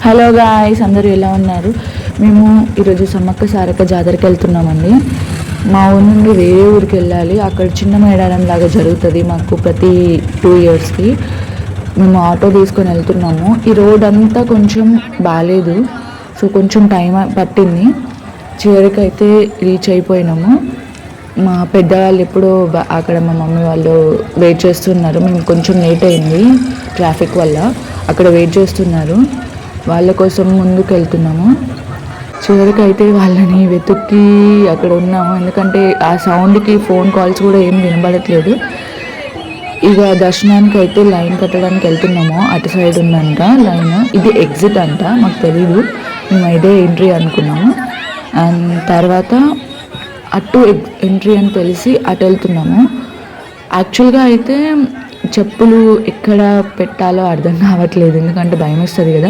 Hello guys, అందరూ ఎలా ఉన్నారు? మేము ఈరోజు సమ్మక్క సారక్క జాతరకి వెళ్తున్నామండి. మా ఊరి నుండి వేరే ఊరికి వెళ్ళాలి. అక్కడ చిన్న మేడారం లాగా జరుగుతుంది మాకు ప్రతి 2 ఇయర్స్కి. మేము ఆటో తీసుకొని వెళ్తున్నాము. ఈ రోడ్ అంతా కొంచెం బాగాలేదు, సో కొంచెం టైం పట్టింది. చివరికైతే రీచ్ అయిపోయినాము. మా పెద్దవాళ్ళు ఎప్పుడో అక్కడ మా మమ్మీ వాళ్ళు వెయిట్ చేస్తున్నారు. మేము కొంచెం లేట్ అయింది ట్రాఫిక్ వల్ల, అక్కడ వెయిట్ చేస్తున్నారు. వాళ్ళ కోసం ముందుకు వెళ్తున్నాము. చివరికైతే వాళ్ళని వెతుక్కి అక్కడ ఉన్నాము, ఎందుకంటే ఆ సౌండ్కి ఫోన్ కాల్స్ కూడా ఏం వినబడట్లేదు. ఇక దర్శనానికి అయితే లైన్ కట్టడానికి వెళ్తున్నాము. అటు సైడ్ ఉందంట లైన్, ఇది ఎగ్జిట్ అంట, మాకు తెలీదు. మేము ఇదే ఎంట్రీ అనుకున్నాము. అండ్ తర్వాత అటు ఎంట్రీ అని తెలిసి అటు వెళ్తున్నాము. యాక్చువల్గా అయితే చెప్పులు ఎక్కడ పెట్టాలో అర్థం కావట్లేదు, ఎందుకంటే భయం వస్తుంది కదా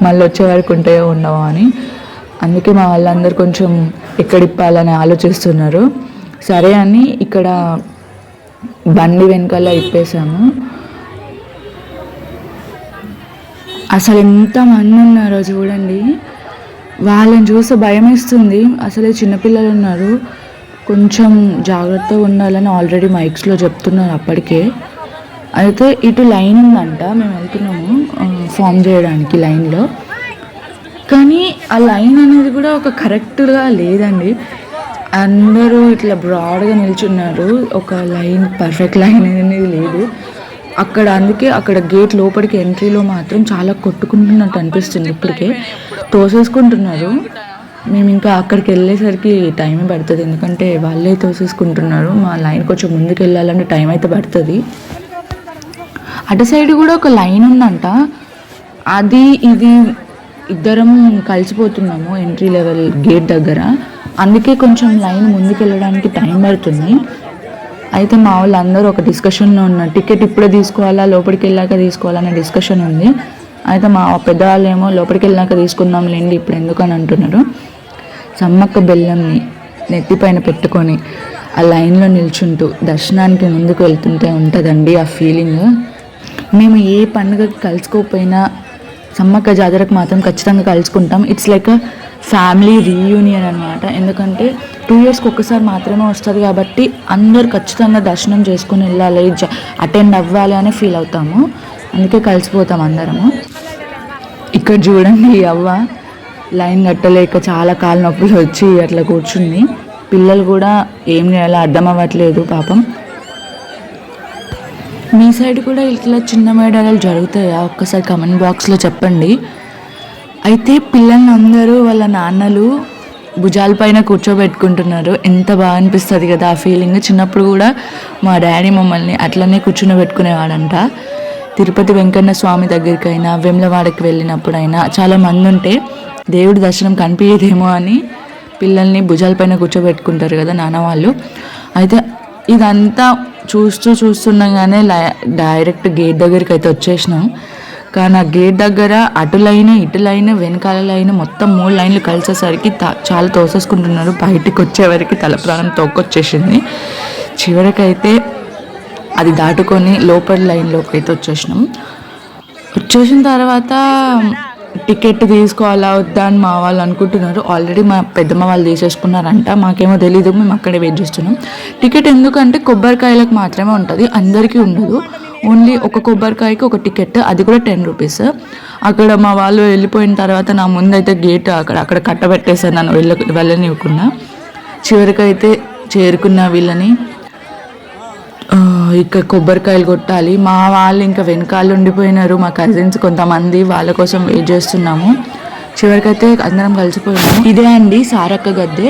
మళ్ళీ వచ్చే వరకు ఉంటాయో ఉండవో అని. అందుకే మా వాళ్ళందరూ కొంచెం ఎక్కడిప్పాలని ఆలోచిస్తున్నారు. సరే అని ఇక్కడ బండి వెనకాల ఇప్పేసాము. అసలు ఎంతమంది ఉన్నారో చూడండి, వాళ్ళని చూస్తే భయం వేస్తుంది. అసలే చిన్నపిల్లలు ఉన్నారు, కొంచెం జాగ్రత్తగా ఉండాలని ఆల్రెడీ మైక్స్లో చెప్తున్నారు అప్పటికే. అయితే ఇటు లైన్ ఉందంట, మేము వెళ్తున్నాము ఫామ్ చేయడానికి లైన్లో. కానీ ఆ లైన్ అనేది కూడా ఒక కరెక్ట్గా లేదండి. అందరూ ఇట్లా బ్రాడ్గా నిల్చున్నారు, ఒక లైన్ పర్ఫెక్ట్ లైన్ అనేది లేదు అక్కడ. అందుకే అక్కడ గేట్ లోపలికి ఎంట్రీలో మాత్రం చాలా కొట్టుకుంటున్నట్టు అనిపిస్తుంది. ఇప్పటికే తోసేసుకుంటున్నారు. మేము ఇంకా అక్కడికి వెళ్ళేసరికి టైం పడుతుంది, ఎందుకంటే వాళ్ళే తోసేసుకుంటున్నారు. మా లైన్ కొంచెం ముందుకు వెళ్ళాలంటే టైం అయితే పడుతుంది. అటు సైడ్ కూడా ఒక లైన్ ఉందంట, అది ఇది ఇద్దరం కలిసిపోతున్నాము ఎంట్రీ లెవెల్ గేట్ దగ్గర. అందుకే కొంచెం లైన్ ముందుకు వెళ్ళడానికి టైం పడుతుంది. అయితే మా వాళ్ళు అందరూ ఒక డిస్కషన్లో ఉన్నారు, టికెట్ ఇప్పుడే తీసుకోవాలా లోపలికి వెళ్ళాక తీసుకోవాలనే డిస్కషన్ ఉంది. అయితే మా పెద్దవాళ్ళు ఏమో లోపలికి వెళ్ళాక తీసుకుందాం లేండి ఇప్పుడు ఎందుకు అని అంటున్నారు. సమ్మక్క బెల్లంని నెత్తిపైన పెట్టుకొని ఆ లైన్లో నిల్చుంటూ దర్శనానికి ముందుకు వెళ్తుంటే ఉంటుందండి ఆ ఫీలింగ్. మేము ఏ పండుగకి కలుసుకోకపోయినా సమ్మక్క జాతరకు మాత్రం ఖచ్చితంగా కలుసుకుంటాం. It's like a family reunion అనమాట. ఎందుకంటే 2 ఇయర్స్కి ఒక్కసారి మాత్రమే వస్తుంది కాబట్టి అందరు ఖచ్చితంగా దర్శనం చేసుకుని వెళ్ళాలి, అటెండ్ అవ్వాలి అని ఫీల్ అవుతాము. అందుకే కలిసిపోతాం అందరము. ఇక్కడ చూడండి, అవ్వ లైన్ కట్టలేక చాలా కాళ్ళ నొప్పులు వచ్చి అట్లా కూర్చుంది. పిల్లలు కూడా ఏం చేయాలో అర్థం అవ్వట్లేదు పాపం. మీ సైడ్ కూడా ఇట్లా చిన్న మేడారాలు జరుగుతాయా? ఒక్కసారి కమెంట్ బాక్స్లో చెప్పండి. అయితే పిల్లల్ని అందరూ వాళ్ళ నాన్నలు భుజాల పైన కూర్చోబెట్టుకుంటున్నారు. ఎంత బాగా అనిపిస్తుంది కదా ఆ ఫీలింగ్. చిన్నప్పుడు కూడా మా డాడీ మమ్మల్ని అట్లనే కూర్చుని తిరుపతి వెంకన్న స్వామి దగ్గరికైనా వేములవాడకి వెళ్ళినప్పుడైనా చాలా మంది ఉంటే దేవుడి దర్శనం కనిపించేదేమో అని పిల్లల్ని భుజాలపైన కూర్చోబెట్టుకుంటారు కదా నాన్న వాళ్ళు. అయితే ఇదంతా చూస్తుండగానే డైరెక్ట్ గేట్ దగ్గరికి అయితే వచ్చేసినాం. కానీ ఆ గేట్ దగ్గర అటు లైన్ ఇటు లైన్ వెనకాల లైన్ మొత్తం 3 లైన్లు కలిసేసరికి చాలా తోసేసుకుంటున్నారు. బయటికి వచ్చేవరకు తలప్రాణం తోకొచ్చేసింది. చివరికైతే అది దాటుకొని లోపల లైన్లోకి అయితే వచ్చేసిన తర్వాత టికెట్ తీసుకోవాలా వద్దా అని మా వాళ్ళు అనుకుంటున్నారు. ఆల్రెడీ మా పెద్దమ్మ వాళ్ళు తీసేసుకున్నారంట, మాకేమో తెలీదు, మేము అక్కడే వెయిట్ చేస్తున్నాం. టికెట్ ఎందుకంటే కొబ్బరికాయలకు మాత్రమే ఉంటుంది, అందరికీ ఉండదు. ఓన్లీ ఒక కొబ్బరికాయకి ఒక టికెట్, అది కూడా 10 రూపీస్. అక్కడ మా వాళ్ళు వెళ్ళిపోయిన తర్వాత నా ముందైతే గేట్ అక్కడ కట్టబెట్టేసారు, నన్ను వెళ్ళనివ్వకుండా. చివరికైతే చేరుకున్న వీళ్ళని ఇక కొబ్బరికాయలు కొట్టాలి. మా వాళ్ళు ఇంకా వెనకాల ఉండిపోయినారు, మా కజిన్స్ కొంతమంది, వాళ్ళ కోసం వెయిట్ చేస్తున్నాము. చివరికైతే అందరం కలిసిపోయాము. ఇదే అండి సారక్క గద్దె.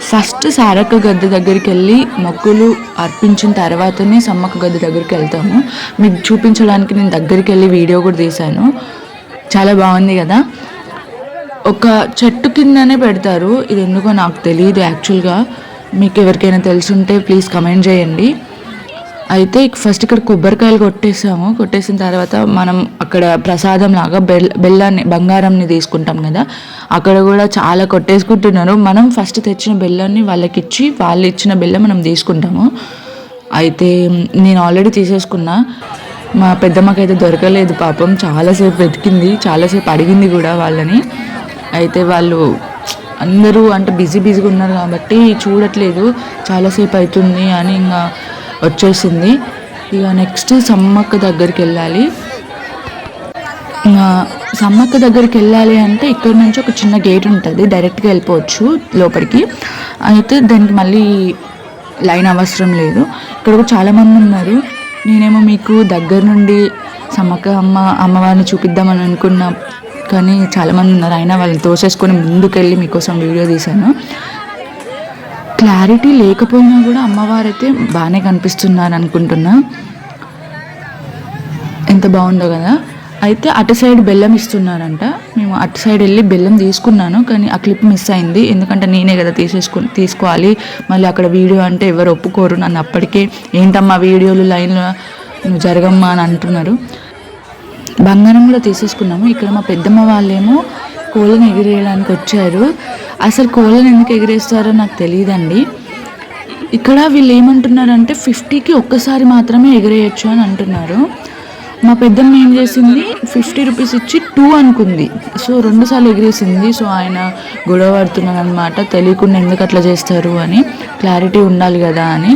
ఫస్ట్ సారక్క గద్దె దగ్గరికి వెళ్ళి మొక్కులు అర్పించిన తర్వాతనే సమ్మక్క గద్దె దగ్గరికి వెళ్తాము. మీకు చూపించడానికి నేను దగ్గరికి వెళ్ళి వీడియో కూడా తీశాను, చాలా బాగుంది కదా. ఒక చెట్టు కిందనే పెడతారు, ఇది ఎందుకో నాకు తెలియదు యాక్చువల్గా. మీకు ఎవరికైనా తెలుసుంటే ప్లీజ్ కమెంట్ చేయండి. అయితే ఫస్ట్ ఇక్కడ కొబ్బరికాయలు కొట్టేసిన తర్వాత మనం అక్కడ ప్రసాదం లాగా బెల్లాన్ని బంగారంని తీసుకుంటాం కదా, అక్కడ కూడా చాలా కొట్టేసుకుంటున్నారు. మనం ఫస్ట్ తెచ్చిన బెల్లాన్ని వాళ్ళకి ఇచ్చి వాళ్ళు ఇచ్చిన బెల్లం మనం తీసుకుంటాము. అయితే నేను ఆల్రెడీ తీసేసుకున్నా. మా పెద్దమ్మకైతే దొరకలేదు పాపం, చాలాసేపు వెతికింది, చాలాసేపు అడిగింది కూడా వాళ్ళని. అయితే వాళ్ళు అందరూ అంటే బిజీగా ఉన్నారు కాబట్టి చూడట్లేదు, చాలాసేపు అవుతుంది అని ఇంకా వచ్చేసింది. ఇక నెక్స్ట్ సమ్మక్క దగ్గరికి వెళ్ళాలి. సమ్మక్క దగ్గరికి వెళ్ళాలి అంటే ఇక్కడ నుంచి ఒక చిన్న గేట్ ఉంటుంది, డైరెక్ట్గా వెళ్ళిపోవచ్చు లోపలికి. అయితే దానికి మళ్ళీ లైన్ అవసరం లేదు. ఇక్కడ కూడా చాలామంది ఉన్నారు. నేనేమో మీకు దగ్గర నుండి సమ్మక్క అమ్మవారిని చూపిద్దామని అనుకున్నా, కానీ చాలామంది ఉన్నారు, అయినా వాళ్ళని తోసేసుకొని ముందుకెళ్ళి మీకోసం వీడియో తీశాను. క్లారిటీ లేకపోయినా కూడా అమ్మవారు అయితే బాగానే కనిపిస్తున్నారు అనుకుంటున్నా. ఎంత బాగుందో కదా. అయితే అటు సైడ్ బెల్లం ఇస్తున్నారంట. మేము అటు సైడ్ వెళ్ళి బెల్లం తీసుకున్నాను, కానీ ఆ క్లిప్ మిస్ అయింది. ఎందుకంటే నేనే కదా తీసుకోవాలి, మళ్ళీ అక్కడ వీడియో అంటే ఎవరు ఒప్పుకోరు. నన్ను అప్పటికే ఏంటమ్మా వీడియోలు లైన్లో నువ్వు జరగమ్మా అని అంటున్నారు. బంగారం కూడా తీసేసుకున్నాము. ఇక్కడ మా పెద్దమ్మ వాళ్ళేమో కోళ్ళని ఎగిరేయడానికి వచ్చారు. అసలు కోళ్ళని ఎందుకు ఎగిరేస్తారో నాకు తెలియదండి. ఇక్కడ వీళ్ళు ఏమంటున్నారంటే 50కి ఒక్కసారి మాత్రమే ఎగిరేయచ్చు అని అంటున్నారు. మా పెద్దమ్మ ఏం చేసింది, 50 రూపీస్ ఇచ్చి 2 అనుకుంది. సో 2 సార్లు ఎగిరేసింది. సో ఆయన గొడవ పడుతున్నాను అనమాట, తెలియకుండా ఎందుకు అట్లా చేస్తారు అని, క్లారిటీ ఉండాలి కదా అని.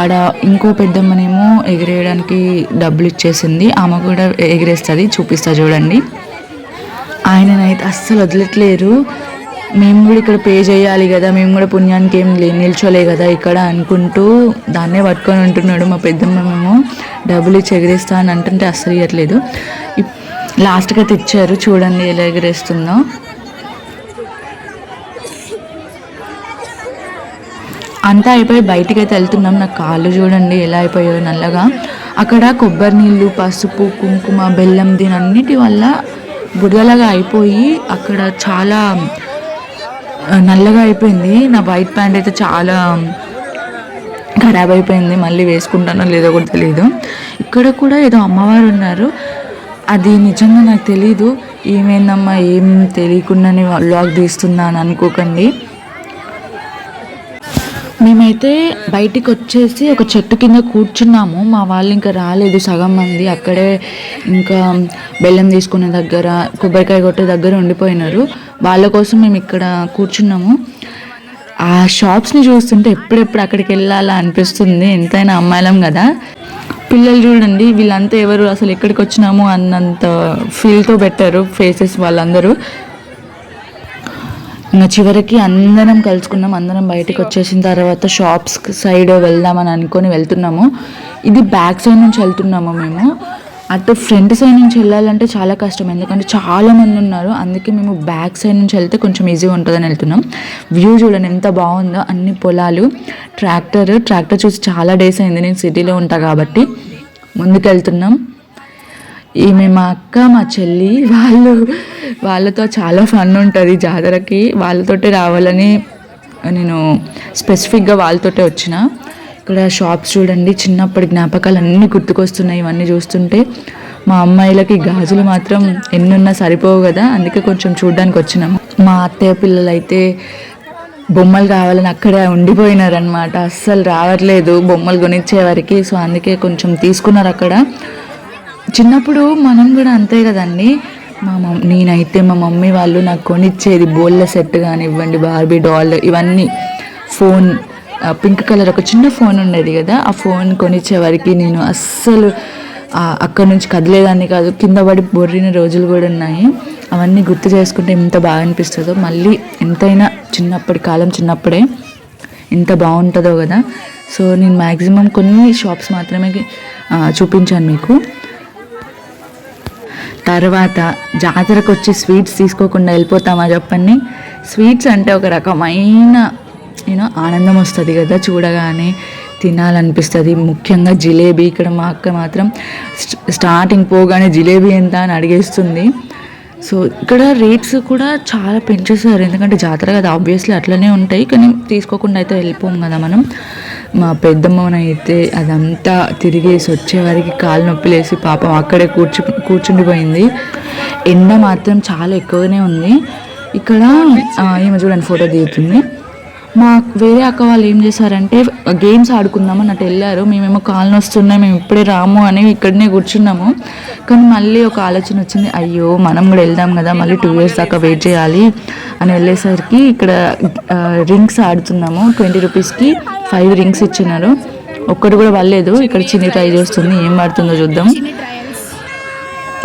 ఆడ ఇంకో పెద్దమ్మనేమో ఎగిరేయడానికి డబ్బులు ఇచ్చేసింది, ఆమె కూడా ఎగిరేస్తుంది, చూపిస్తా చూడండి. ఆయననైతే అస్సలు వదిలట్లేరు. మేము కూడా ఇక్కడ పే చేయాలి కదా, మేము కూడా పుణ్యానికి ఏం నిల్చోలే కదా ఇక్కడ అనుకుంటూ దాన్నే పట్టుకొని ఉంటున్నాడు. మా పెద్దమ్మేమో డబ్బులు ఇచ్చి ఎగిరేస్తా అని అంటుంటే అస్సలు ఇవ్వట్లేదు. లాస్ట్గా తెచ్చారు, చూడండి ఎలా ఎగిరేస్తుందో. అంతా అయిపోయి బయటికి అయితే వెళ్తున్నాం. నా కాళ్ళు చూడండి ఎలా అయిపోయాయో నల్లగా. అక్కడ కొబ్బరి నీళ్ళు, పసుపు, కుంకుమ, బెల్లం దీని అన్నిటి వల్ల బురదలాగా అయిపోయి అక్కడ చాలా నల్లగా అయిపోయింది. నా వైట్ ప్యాంట్ అయితే చాలా ఖరాబ్ అయిపోయింది, మళ్ళీ వేసుకుంటానో లేదో కూడా తెలియదు. ఇక్కడ కూడా ఏదో అమ్మవారు ఉన్నారు, అది నిజంగా నాకు తెలీదు. ఏమైందమ్మా ఏం తెలియకుండానే వ్లాగ్ తీస్తున్నా అని అనుకోకండి. మేమైతే బయటికి వచ్చేసి ఒక చెట్టు కింద కూర్చున్నాము. మా వాళ్ళు ఇంకా రాలేదు, సగం మంది అక్కడే ఇంకా బెల్లం తీసుకునే దగ్గర, కొబ్బరికాయ కొట్టే దగ్గర ఉండిపోయినారు. వాళ్ళ కోసం మేము ఇక్కడ కూర్చున్నాము. ఆ షాప్స్ని చూస్తుంటే ఎప్పుడెప్పుడు అక్కడికి వెళ్ళాలా అనిపిస్తుంది. ఎంతైనా అమ్మాయిలం కదా. పిల్లలు చూడండి, వీళ్ళంతా ఎవరు, అసలు ఎక్కడికి వచ్చినాము అన్నంత ఫీల్తో పెట్టారు ఫేసెస్ వాళ్ళందరూ. ఇంకా చివరికి అందరం కలుసుకున్నాం. అందరం బయటకు వచ్చేసిన తర్వాత షాప్స్ సైడ్ వెళ్దామని అనుకొని వెళ్తున్నాము. ఇది బ్యాక్ సైడ్ నుంచి వెళ్తున్నాము మేము. అటు ఫ్రంట్ సైడ్ నుంచి వెళ్ళాలంటే చాలా కష్టం, ఎందుకంటే చాలా మంది ఉన్నారు. అందుకే మేము బ్యాక్ సైడ్ నుంచి వెళ్తే కొంచెం ఈజీగా ఉంటుందని వెళ్తున్నాం. వ్యూ చూడండి ఎంత బాగుందో, అన్ని పొలాలు, ట్రాక్టర్ చూసి చాలా డేస్ అయింది. నేను సిటీలో ఉంటా కాబట్టి ముందుకు వెళ్తున్నాం. ఈమె మా అక్క, మా చెల్లి, వాళ్ళతో చాలా ఫన్ ఉంటుంది జాతరకి. వాళ్ళతోటే రావాలని నేను స్పెసిఫిక్గా వాళ్ళతోటే వచ్చిన. ఇక్కడ షాప్స్ చూడండి, చిన్నప్పటి జ్ఞాపకాలు అన్నీ గుర్తుకొస్తున్నాయి ఇవన్నీ చూస్తుంటే. మా అమ్మాయిలకి గాజులు మాత్రం ఎన్నున్నా సరిపోవు కదా, అందుకే కొంచెం చూడడానికి వచ్చినాము. మా అత్తయ్య పిల్లలు అయితే బొమ్మలు కావాలని అక్కడే ఉండిపోయినారనమాట, అస్సలు రావట్లేదు బొమ్మలు కొనిచ్చేవారికి. సో అందుకే కొంచెం తీసుకున్నారు అక్కడ. చిన్నప్పుడు మనం కూడా అంతే కదండి. నేనైతే మా మమ్మీ వాళ్ళు నాకు కొనిచ్చేది బోళ్ళ సెట్ కానివ్వండి, బార్బీ డాల్, ఇవన్నీ. ఫోన్ పింక్ కలర్ ఒక చిన్న ఫోన్ ఉండేది కదా, ఆ ఫోన్ కొనిచ్చేవారికి నేను అస్సలు అక్కడ నుంచి కదిలేదాన్ని కాదు, కింద పడి బొర్రిన రోజులు కూడా ఉన్నాయి. అవన్నీ గుర్తు చేసుకుంటే ఎంత బాగా అనిపిస్తుందో. మళ్ళీ ఎంతైనా చిన్నప్పటి కాలం చిన్నప్పుడే ఎంత బాగుంటుందో కదా. సో నేను మ్యాక్సిమం కొన్ని షాప్స్ మాత్రమే చూపించాను మీకు. తర్వాత జాతరకు వచ్చి స్వీట్స్ తీసుకోకుండా వెళ్ళిపోతామా చెప్పండి. స్వీట్స్ అంటే ఒక రకమైన ఆనందం వస్తుంది కదా, చూడగానే తినాలనిపిస్తుంది. ముఖ్యంగా జిలేబీ. ఇక్కడ మా అక్క మాత్రం స్టార్టింగ్ పోగానే జిలేబీ ఎంత అని అడిగేస్తుంది. సో ఇక్కడ రేట్స్ కూడా చాలా పెంచేసారు, ఎందుకంటే జాతర కదా, ఆబ్వియస్లీ అట్లనే ఉంటాయి. కానీ తీసుకోకుండా అయితే వెళ్ళిపోం కదా మనం. మా పెద్దమ్మనైతే అదంతా తిరిగేసి వచ్చేవారికి కాలు నొప్పిలేసి పాపం అక్కడే కూర్చుండిపోయింది. ఎండ మాత్రం చాలా ఎక్కువగానే ఉంది. ఇక్కడ ఈమె చూడండి ఫోటో దిగుతుంది. మా వేరే అక్క వాళ్ళు ఏం చేశారంటే గేమ్స్ ఆడుకుందామని అటు వెళ్ళారు. మేమేమో కాళ్ళు వస్తున్నాయి, మేము ఇప్పుడే రాము అని ఇక్కడనే కూర్చున్నాము. కానీ మళ్ళీ ఒక ఆలోచన వచ్చింది, అయ్యో మనం కూడా వెళ్దాం కదా, మళ్ళీ 2 years దాకా వెయిట్ చేయాలి అని వెళ్ళేసరికి ఇక్కడ రింగ్స్ ఆడుతున్నాము. 20 రూపీస్కి 5 రింగ్స్ ఇచ్చినారు. ఒక్కటి కూడా పడలేదు. ఇక్కడ చిన్ని ట్రై చేస్తుంది, ఏం పడుతుందో చూద్దాం.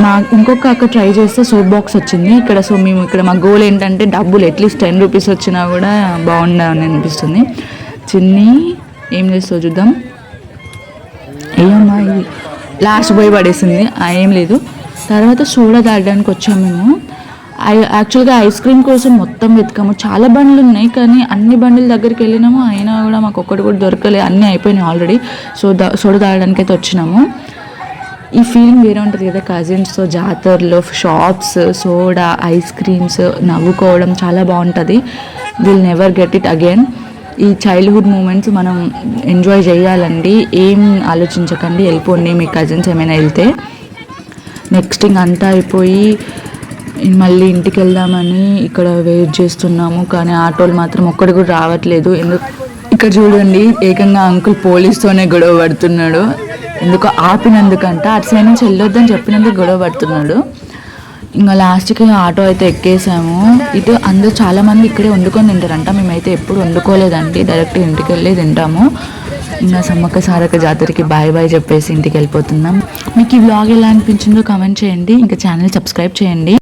మా ఇంకొక అక్క ట్రై చేస్తే సోప్ బాక్స్ వచ్చింది ఇక్కడ. సో మేము ఇక్కడ మా గోల్ ఏంటంటే డబ్బులు అట్లీస్ట్ 10 రూపీస్ వచ్చినా కూడా బాగుండని అనిపిస్తుంది. చిన్ని ఏం చేస్తావు చూద్దాం. ఏమమ్మా ఇది లాస్ట్ పోయి పడేసింది, ఏం లేదు. తర్వాత సోడా తాగడానికి వచ్చాము మేము. యాక్చువల్గా ఐస్ క్రీమ్ కోసం మొత్తం వెతకాము, చాలా బండ్లు ఉన్నాయి కానీ అన్ని బండ్ల దగ్గరికి వెళ్ళినాము, అయినా కూడా మాకు ఒక్కటి కూడా దొరకలేదు, అన్నీ అయిపోయినాయి ఆల్రెడీ. సోడా తాగడానికి అయితే వచ్చినాము. ఈ ఫీలింగ్ వేరే ఉంటుంది కదా, కజిన్స్తో జాతరలో షాప్స్, సోడా, ఐస్ క్రీమ్స్, నవ్వుకోవడం చాలా బాగుంటుంది. Will never get it again. ఈ చైల్డ్హుడ్ మూమెంట్స్ మనం ఎంజాయ్ చేయాలండి, ఏం ఆలోచించకండి, వెళ్ళిపోండి మీ కజిన్స్ ఏమైనా వెళ్తే. నెక్స్ట్ ఇంకంతా అయిపోయి మళ్ళీ ఇంటికి వెళ్దామని ఇక్కడ వెయిట్ చేస్తున్నాము, కానీ ఆటోలు మాత్రం ఒక్కటి కూడా రావట్లేదు. ఇక్కడ చూడండి, ఏకంగా అంకుల్ పోలీస్తోనే గొడవ పడుతున్నాడు. ఎందుకో ఆపినందుకంట, అటు సైడ్ నుంచి వెళ్ళొద్దని చెప్పినందుకు గొడవ పడుతున్నాడు. ఇంకా లాస్ట్కి ఆటో అయితే ఎక్కేసాము. ఇటు అందరూ చాలామంది ఇక్కడే వండుకొని తింటారంట, మేమైతే ఎప్పుడు వండుకోలేదండి, డైరెక్ట్ ఇంటికి వెళ్ళి తింటాము. ఇంకా సమ్మక్క సారక్క జాతరకి బాయ్ బాయ్ చెప్పేసి ఇంటికి వెళ్ళిపోతున్నాం. మీకు ఈ వ్లాగ్ ఎలా అనిపించిందో కామెంట్ చేయండి, ఇంకా ఛానల్ సబ్స్క్రైబ్ చేయండి.